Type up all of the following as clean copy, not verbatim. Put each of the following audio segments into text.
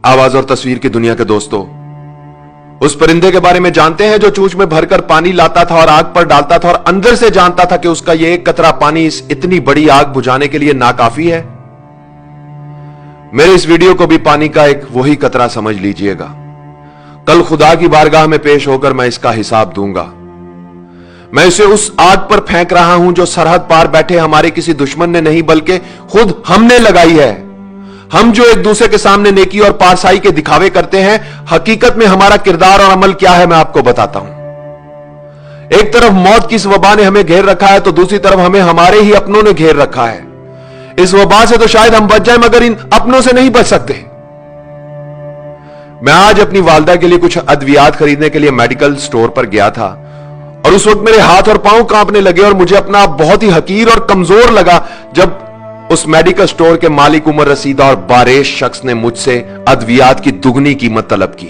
आवाज और तस्वीर की दुनिया के दोस्तों, उस परिंदे के बारे में जानते हैं जो चूंच में भरकर पानी लाता था और आग पर डालता था और अंदर से जानता था कि उसका यह एक कतरा पानी इस इतनी बड़ी आग बुझाने के लिए नाकाफी है। मेरे इस वीडियो को भी पानी का एक वही कतरा समझ लीजिएगा। कल खुदा की बारगाह में पेश होकर मैं इसका हिसाब दूंगा। मैं इसे उस आग पर फेंक रहा हूं जो सरहद पार बैठे हमारे किसी दुश्मन ने नहीं बल्कि खुद हमने लगाई है। हम जो एक दूसरे के सामने नेकी और पारसाई के दिखावे करते हैं, हकीकत में हमारा किरदार और अमल क्या है मैं आपको बताता हूं। एक तरफ मौत की इस वबा ने हमें घेर रखा है तो दूसरी तरफ हमें हमारे ही अपनों ने घेर रखा है। इस वबा से तो शायद हम बच जाएं मगर इन अपनों से नहीं बच सकते। मैं आज अपनी वालदा के लिए कुछ अद्वियात खरीदने के लिए मेडिकल स्टोर पर गया था और उस वक्त मेरे हाथ और पांव कांपने लगे और मुझे अपना बहुत ही हकीर और कमजोर लगा जब उस मेडिकल स्टोर के मालिक उमर रसीदा और बारेश शख्स ने मुझसे अद्वियात की दुगनी कीमत तलब की।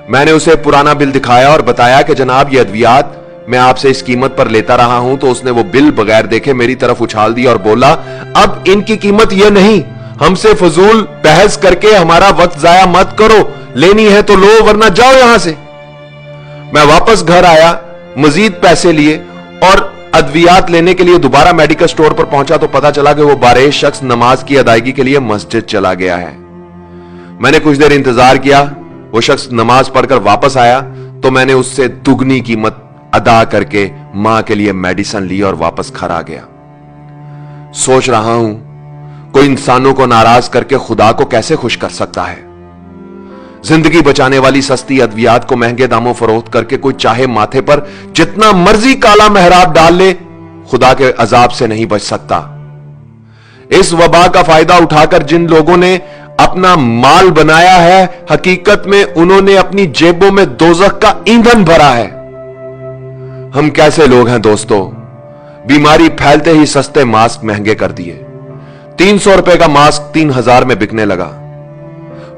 मैंने उसे पुराना बिल दिखाया और बताया कि जनाब ये अद्वियात मैं आपसे इस कीमत पर लेता रहा हूं। तो उसने वो बिल बगैर देखे मेरी तरफ उछाल दिया और बोला, अब इनकी कीमत यह नहीं, हमसे फजूल बहस करके हमारा वक्त जाया मत करो, लेनी है तो लो वरना जाओ यहां से। मैं वापस घर आया, मजीद पैसे लिए और अद्वियात लेने के लिए दोबारा मेडिकल स्टोर पर पहुंचा तो पता चला कि वो बारेश शख्स नमाज की अदायगी के लिए मस्जिद चला गया है। मैंने कुछ देर इंतजार किया, वो शख्स नमाज पढ़कर वापस आया तो मैंने उससे दुगनी कीमत अदा करके मां के लिए मेडिसिन ली और वापस घर आ गया। सोच रहा हूं कोई इंसानों को नाराज करके खुदा को कैसे खुश कर सकता है। जिंदगी बचाने वाली सस्ती अद्वियात को महंगे दामों फरोख्त करके कोई चाहे माथे पर जितना मर्जी काला मेहराब डाल ले, खुदा के अजाब से नहीं बच सकता। इस वबा का फायदा उठाकर जिन लोगों ने अपना माल बनाया है, हकीकत में उन्होंने अपनी जेबों में दोजख का ईंधन भरा है। हम कैसे लोग हैं दोस्तों, बीमारी फैलते ही सस्ते मास्क महंगे कर दिए। 300 रुपए का मास्क 3000 में बिकने लगा।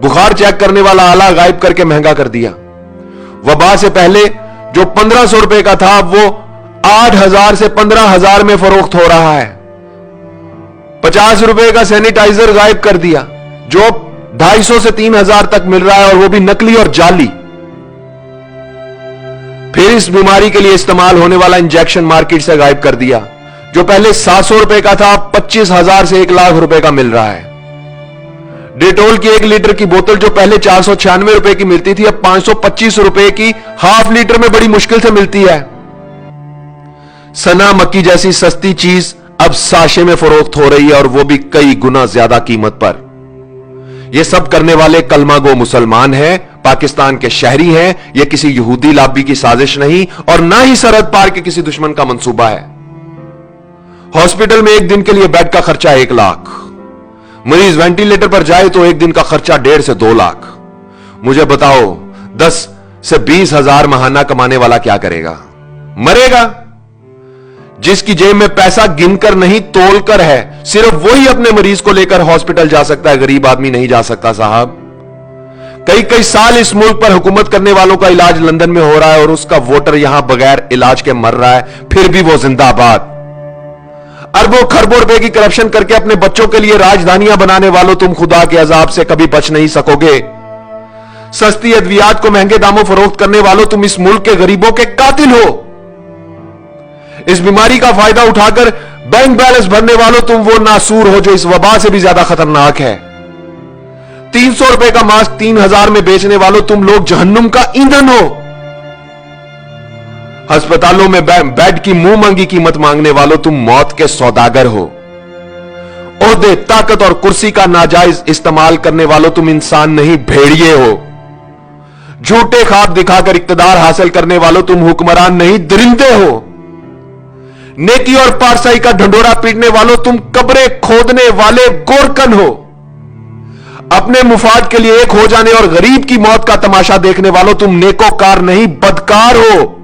बुखार चेक करने वाला आला गायब करके महंगा कर दिया। वबा से पहले जो 1500 रुपए का था वो 8000 से 15000 में फरोख्त हो रहा है। 50 रुपए का सैनिटाइजर गायब कर दिया जो 250 से 3000 तक मिल रहा है और वो भी नकली और जाली। फिर इस बीमारी के लिए इस्तेमाल होने वाला इंजेक्शन मार्केट से गायब कर दिया जो पहले 700 रुपए का था, 25,000 से 1 लाख रुपए का मिल रहा है। डेटोल की 1 लीटर की बोतल जो पहले 496 रुपए की मिलती थी अब 525 रुपए की हाफ लीटर में बड़ी मुश्किल से मिलती है। सना मक्की जैसी सस्ती चीज अब साशे में फरोख्त हो रही है और वो भी कई गुना ज्यादा कीमत पर। ये सब करने वाले कलमा गो मुसलमान हैं, पाकिस्तान के शहरी हैं। यह किसी यहूदी लाबी की साजिश नहीं और ना ही सरहद पार के किसी दुश्मन का मंसूबा है। हॉस्पिटल में एक दिन के लिए बेड का खर्चा 1 लाख, मरीज वेंटिलेटर पर जाए तो एक दिन का खर्चा 1.5 से 2 लाख। मुझे बताओ 10 से 20 हजार महाना कमाने वाला क्या करेगा? मरेगा। जिसकी जेब में पैसा गिनकर नहीं तोलकर है, सिर्फ वही अपने मरीज को लेकर हॉस्पिटल जा सकता है, गरीब आदमी नहीं जा सकता साहब। कई कई साल इस मुल्क पर हुकूमत करने वालों का इलाज लंदन में हो रहा है और उसका वोटर यहां बगैर इलाज के मर रहा है, फिर भी वो जिंदाबाद। अरबों खरबों रुपए की करप्शन करके अपने बच्चों के लिए राजधानियां बनाने वालों, तुम खुदा के अजाब से कभी बच नहीं सकोगे। सस्ती अद्वियात को महंगे दामों फरोख्त करने वालों, तुम इस मुल्क के गरीबों के कातिल हो। इस बीमारी का फायदा उठाकर बैंक बैलेंस भरने वालों, तुम वो नासूर हो जो इस वबा से भी ज्यादा खतरनाक है। 300 रुपए का मास्क 3000 में बेचने वालों, तुम लोग जहन्नुम का ईंधन हो। अस्पतालों में बेड की मुंह मांगी कीमत मांगने वालों, तुम मौत के सौदागर हो। ओहदे, ताकत और कुर्सी का नाजायज इस्तेमाल करने वालों, तुम इंसान नहीं भेड़िए हो। झूठे ख्वाब दिखाकर इक्तदार हासिल करने वालों, तुम हुक्मरान नहीं दरिंदे हो। नेकी और पारसाई का ढंडोरा पीटने वालों, तुम कब्रें खोदने वाले गोरकन हो। अपने मुफाद के लिए एक हो जाने और गरीब की मौत का तमाशा देखने वालों, तुम नेकोकार नहीं बदकार हो।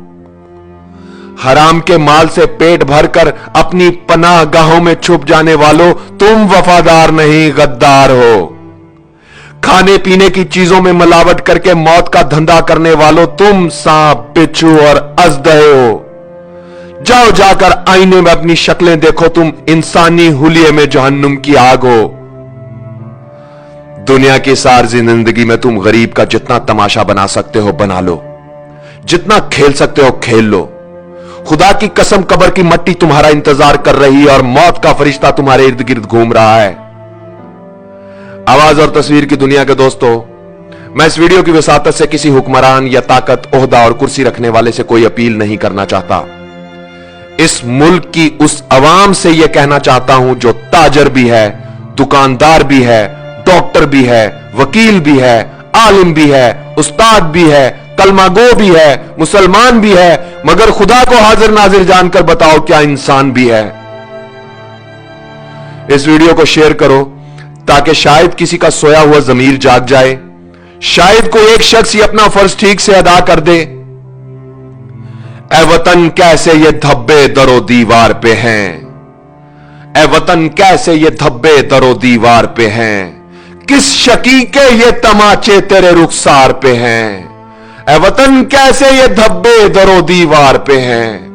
हराम के माल से पेट भरकर अपनी पनाह गाहों में छुप जाने वालों, तुम वफादार नहीं गद्दार हो। खाने पीने की चीजों में मिलावट करके मौत का धंधा करने वालों, तुम सांप, बिच्छू और अजदहे हो। जाओ जाकर आईने में अपनी शक्लें देखो, तुम इंसानी हुलिये में जहन्नुम की आग हो। दुनिया की सारी जिंदगी में तुम गरीब का जितना तमाशा बना सकते हो बना लो, जितना खेल सकते हो खेल लो। खुदा की कसम कब्र की मट्टी तुम्हारा इंतजार कर रही है और मौत का फरिश्ता तुम्हारे इर्द गिर्द घूम रहा है। आवाज और तस्वीर की दुनिया के दोस्तों, मैं इस वीडियो की वसातत से किसी हुक्मरान या ताकत, ओहदा और कुर्सी रखने वाले से कोई अपील नहीं करना चाहता। इस मुल्क की उस अवाम से यह कहना चाहता हूं जो ताजर भी है, दुकानदार भी है, डॉक्टर भी है, वकील भी है, आलिम भी है, उस्ताद भी है, कलमागो भी है, मुसलमान भी है, मगर खुदा को हाजिर नाजिर जानकर बताओ क्या इंसान भी है। इस वीडियो को शेयर करो ताकि शायद किसी का सोया हुआ जमीर जाग जाए, शायद कोई एक शख्स ही अपना फर्ज ठीक से अदा कर दे। ए वतन कैसे ये धब्बे दरो दीवार पे हैं, ए वतन कैसे ये धब्बे दरो दीवार पे हैं, किस शकी के ये तमाचे तेरे रुखसार पे हैं। ए वतन कैसे ये धब्बे दरो दीवार पे हैं।